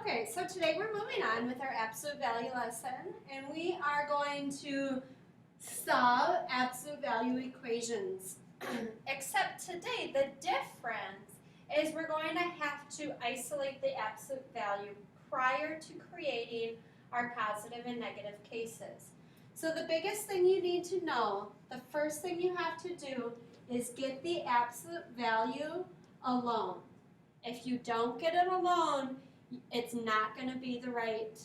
Okay, so today we're moving on with our absolute value lesson, and we are going to solve absolute value equations. Except today, the difference is we're going to have to isolate the absolute value prior to creating our positive and negative cases. So the biggest thing you need to know, the first thing you have to do is get the absolute value alone. If you don't get it alone, it's not going to be the right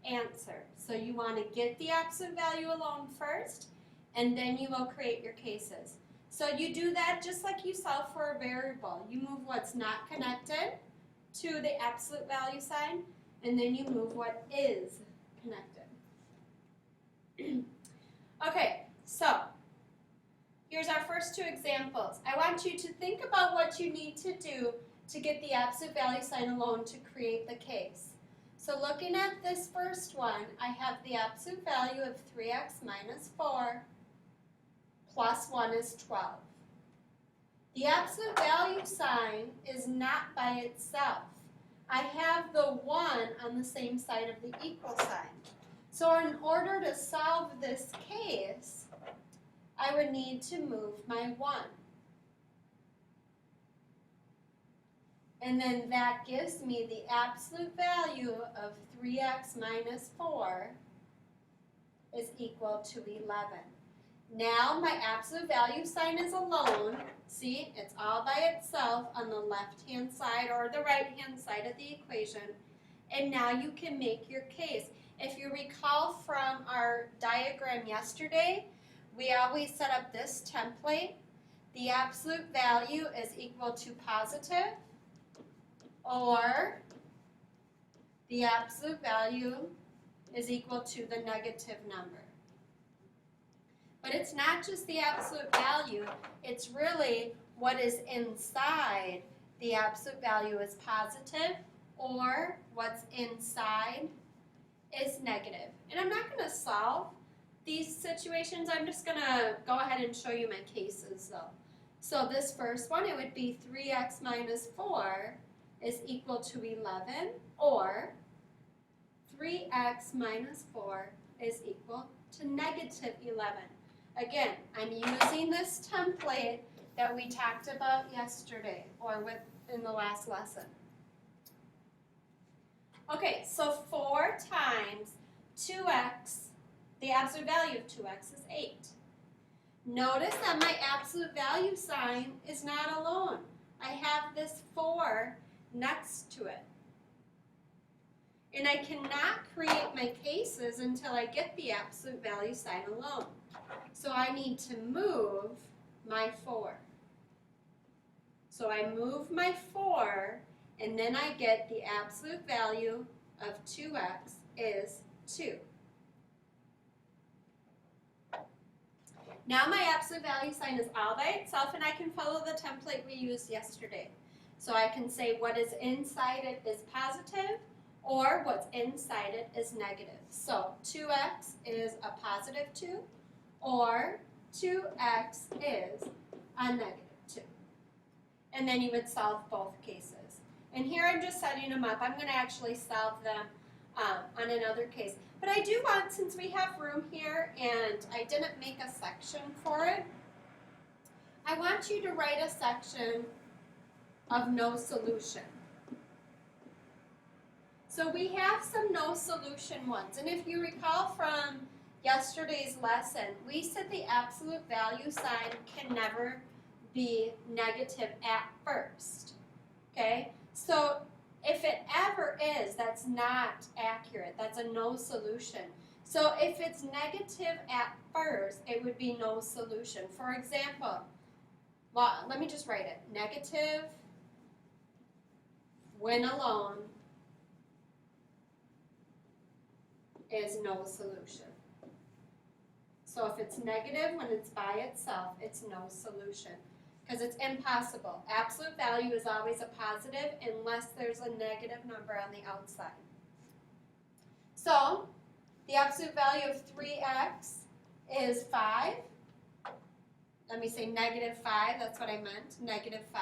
answer. So you want to get the absolute value alone first, and then you will create your cases. So you do that just like you solve for a variable. You move what's not connected to the absolute value sign, and then you move what is connected. Okay, so here's our first two examples. I want you to think about what you need to do to get the absolute value sign alone to create the case. So looking at this first one, I have the absolute value of 3x minus 4 plus 1 is 12. The absolute value sign is not by itself. I have the 1 on the same side of the equal sign. So in order to solve this case, I would need to move my 1. And then that gives me the absolute value of 3x minus 4 is equal to 11. Now my absolute value sign is alone. See, it's all by itself on the left-hand side or the right-hand side of the equation. And now you can make your case. If you recall from our diagram yesterday, we always set up this template. The absolute value is equal to positive, or the absolute value is equal to the negative number. But it's not just the absolute value, it's really what is inside the absolute value is positive, or what's inside is negative. And I'm not going to solve these situations, I'm just going to go ahead and show you my cases though. So this first one, it would be 3x minus 4 is equal to 11, or 3x minus 4 is equal to negative 11. Again, I'm using this template that we talked about yesterday, or in the last lesson. Okay, so 4 times 2x, the absolute value of 2x is 8. Notice that my absolute value sign is not alone. I have this 4 next to it. And I cannot create my cases until I get the absolute value sign alone. So I need to move my 4. So I move my 4, and then I get the absolute value of 2x is 2. Now my absolute value sign is all by itself, and I can follow the template we used yesterday. So I can say what is inside it is positive, or what's inside it is negative. So 2x is a positive 2, or 2x is a negative 2. And then you would solve both cases. And here I'm just setting them up. I'm going to actually solve them on another case. But I do want, since we have room here and I didn't make a section for it, I want you to write a section of no solution. So we have some no solution ones, and if you recall from yesterday's lesson, we said the absolute value sign can never be negative at first, okay? So if it ever is, that's not accurate, that's a no solution. So if it's negative at first, it would be no solution. For example, well, let me just write it, negative when alone is no solution. So if it's negative when it's by itself, it's no solution, because it's impossible. Absolute value is always a positive unless there's a negative number on the outside. So the absolute value of 3x is 5. Let me say negative 5, that's what I meant, negative 5.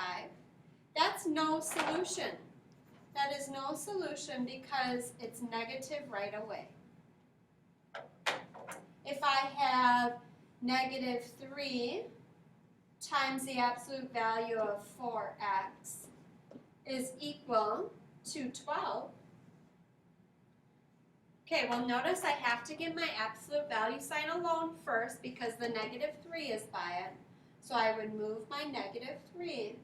That's no solution. that is no solution because it's negative right away. If I have negative 3 times the absolute value of 4x is equal to 12. Okay, well notice I have to get my absolute value sign alone first because the negative 3 is by it. So I would move my negative 3.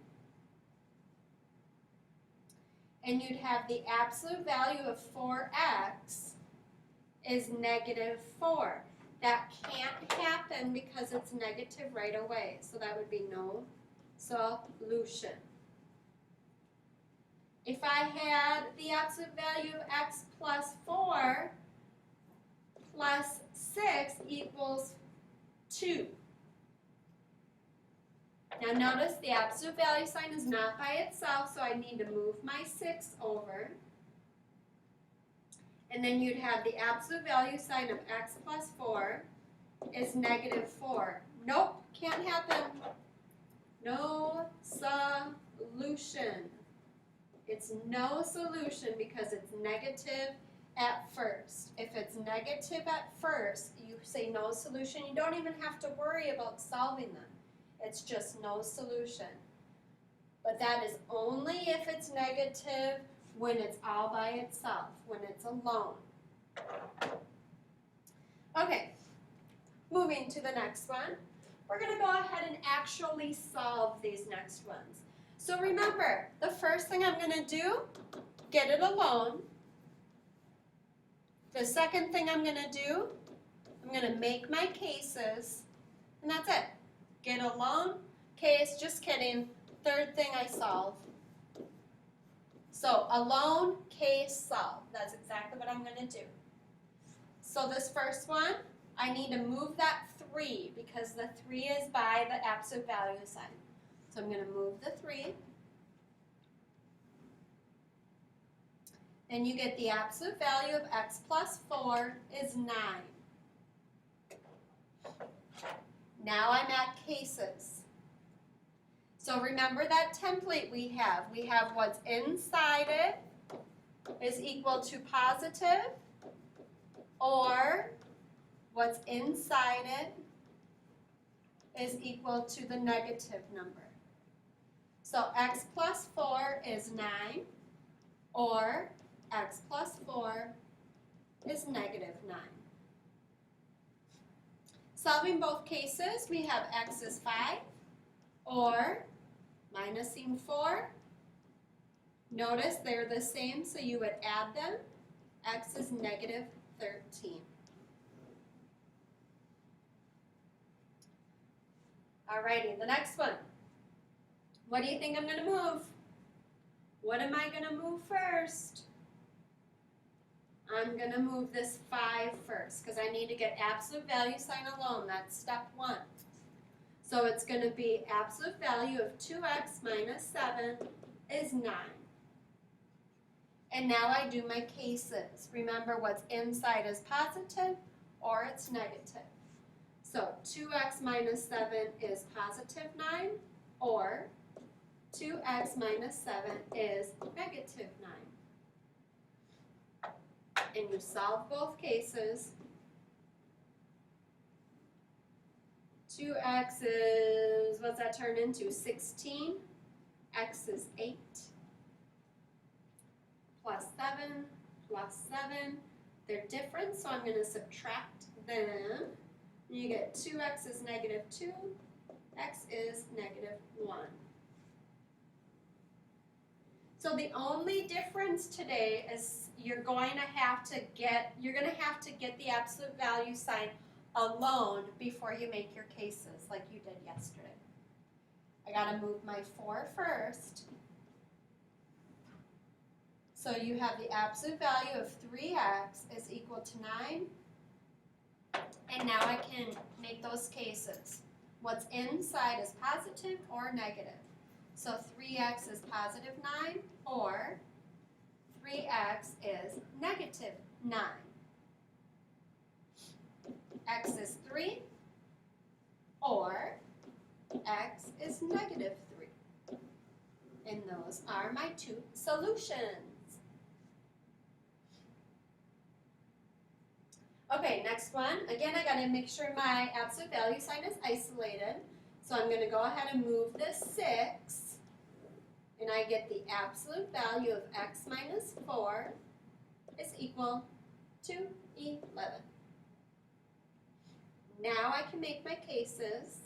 And you'd have the absolute value of 4x is negative 4. That can't happen because it's negative right away. So that would be no solution. If I had the absolute value of x plus 4 plus 6 equals 2. Now notice the absolute value sign is not by itself, so I need to move my 6 over. And then you'd have the absolute value sign of x plus 4 is negative 4. Nope, can't happen. No solution. It's no solution because it's negative at first. If it's negative at first, you say no solution. You don't even have to worry about solving them. It's just no solution. But that is only if it's negative when it's all by itself, when it's alone. Okay, moving to the next one. We're going to go ahead and actually solve these next ones. So remember, the first thing I'm going to do, get it alone. The second thing I'm going to do, I'm going to make my cases, and that's it. Get alone, case, just kidding. Third thing I solve. So alone, case, solve. That's exactly what I'm going to do. So this first one, I need to move that 3 because the 3 is by the absolute value sign. So I'm going to move the 3. Then you get the absolute value of x plus 4 is 9. Now I'm at cases. So remember that template we have. We have what's inside it is equal to positive, or what's inside it is equal to the negative number. So x plus 4 is 9, or x plus 4 is negative 9. Solving both cases, we have x is 5, or minusing 4. Notice they're the same, so you would add them. X is negative 13. Alrighty, the next one. What do you think I'm going to move? What am I going to move first? I'm going to move this 5 first because I need to get absolute value sign alone. That's step 1. So it's going to be absolute value of 2x minus 7 is 9. And now I do my cases. Remember what's inside is positive or it's negative. So 2x minus 7 is positive 9, or 2x minus 7 is negative 9. And you solve both cases. 2x is, what's that turn into? 16. X is 8. Plus 7, plus 7. They're different, so I'm going to subtract them. You get 2x is negative 2. X is negative 1. So the only difference today is you're going to have to get the absolute value sign alone before you make your cases like you did yesterday. I got to move my 4 first. So you have the absolute value of 3x is equal to 9. And now I can make those cases. What's inside is positive or negative. So 3x is positive 9, or 3x is negative 9. X is 3, or x is negative 3. And those are my two solutions. next one. Again, I gotta make sure my absolute value sign is isolated. So I'm gonna go ahead and move this 6, and I get the absolute value of x minus 4 is equal to 11. Now I can make my cases.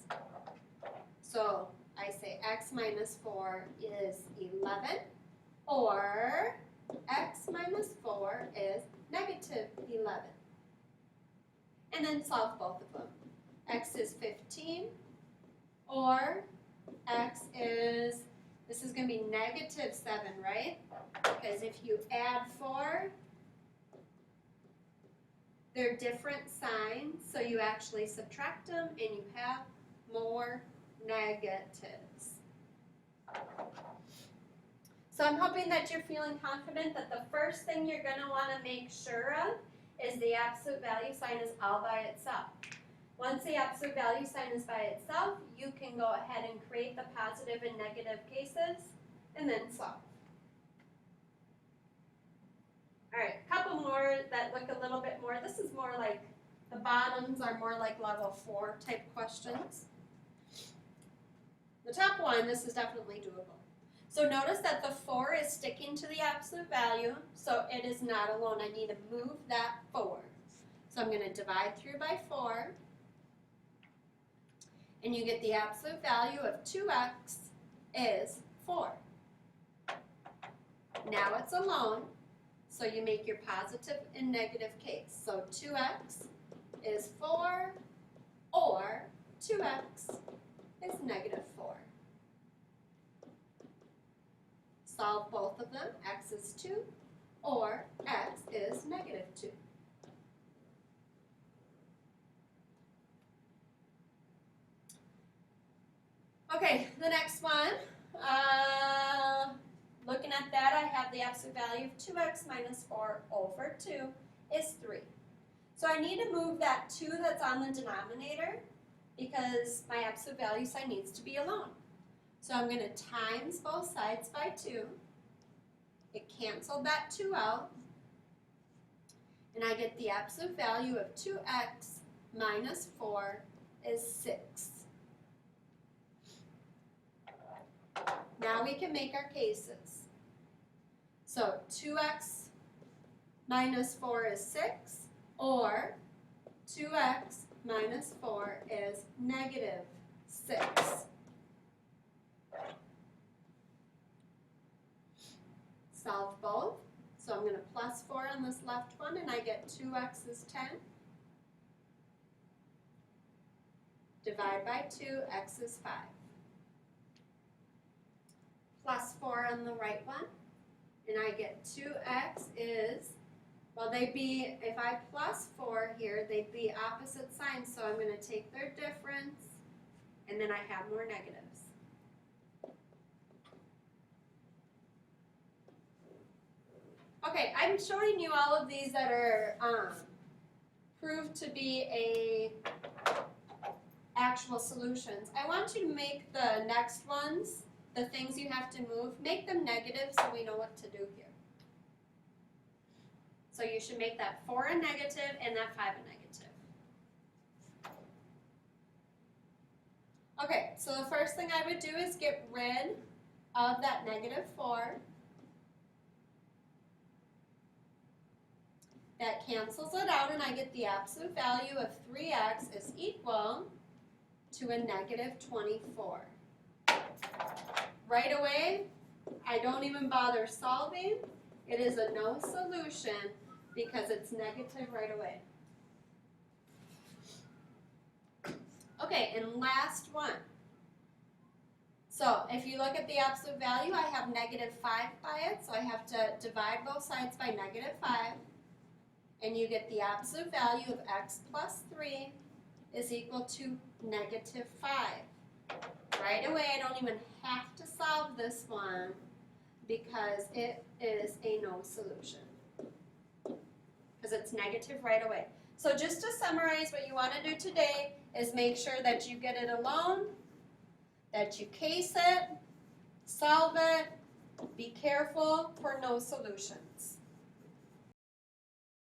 So I say x minus 4 is 11, or x minus 4 is negative 11. And then solve both of them. X is 15, or x is, this is going to be negative 7, right? Because if you add 4, they're different signs, so you actually subtract them and you have more negatives. So I'm hoping that you're feeling confident that the first thing you're going to want to make sure of is the absolute value sign is all by itself. Once the absolute value sign is by itself, you can go ahead and create the positive and negative cases and then solve. All right, a couple more that look a little bit more. This is more like, the bottoms are more like level 4 type questions. The top one, this is definitely doable. So notice that the 4 is sticking to the absolute value, so it is not alone. I need to move that 4. So I'm going to divide through by 4, and you get the absolute value of 2x is 4. Now it's alone, so you make your positive and negative case. So 2x is 4, or 2x is negative 4. Solve both of them. X is 2, or x is negative 2. Okay, the next one. Looking at that, I have the absolute value of 2x minus 4 over 2 is 3. So I need to move that 2 that's on the denominator because my absolute value sign needs to be alone. So I'm going to times both sides by 2. It canceled that 2 out. And I get the absolute value of 2x minus 4 is 6. Now we can make our cases. So 2x minus 4 is 6, or 2x minus 4 is negative 6. Solve both. So I'm going to plus 4 on this left one, and I get 2x is 10. Divide by 2, x is 5. Plus 4 on the right one, and I get 2x is, well, they'd be, if I plus 4 here, they'd be opposite signs, so I'm going to take their difference, and then I have more negatives. Okay, I'm showing you all of these that are proved to be actual solutions. I want you to make the next ones, the things you have to move, make them negative so we know what to do here. So you should make that 4 a negative and that 5 a negative. Okay, so the first thing I would do is get rid of that negative 4. That cancels it out, and I get the absolute value of 3x is equal to a negative 24. Right away, I don't even bother solving. It is a no solution because it's negative right away. Okay, and last one. So if you look at the absolute value, I have negative 5 by it, so I have to divide both sides by negative 5. And you get the absolute value of x plus 3 is equal to negative 5. Right away, I don't even have to solve this one because it is a no solution. Because it's negative right away. So just to summarize, what you want to do today is make sure that you get it alone, that you case it, solve it, be careful for no solution.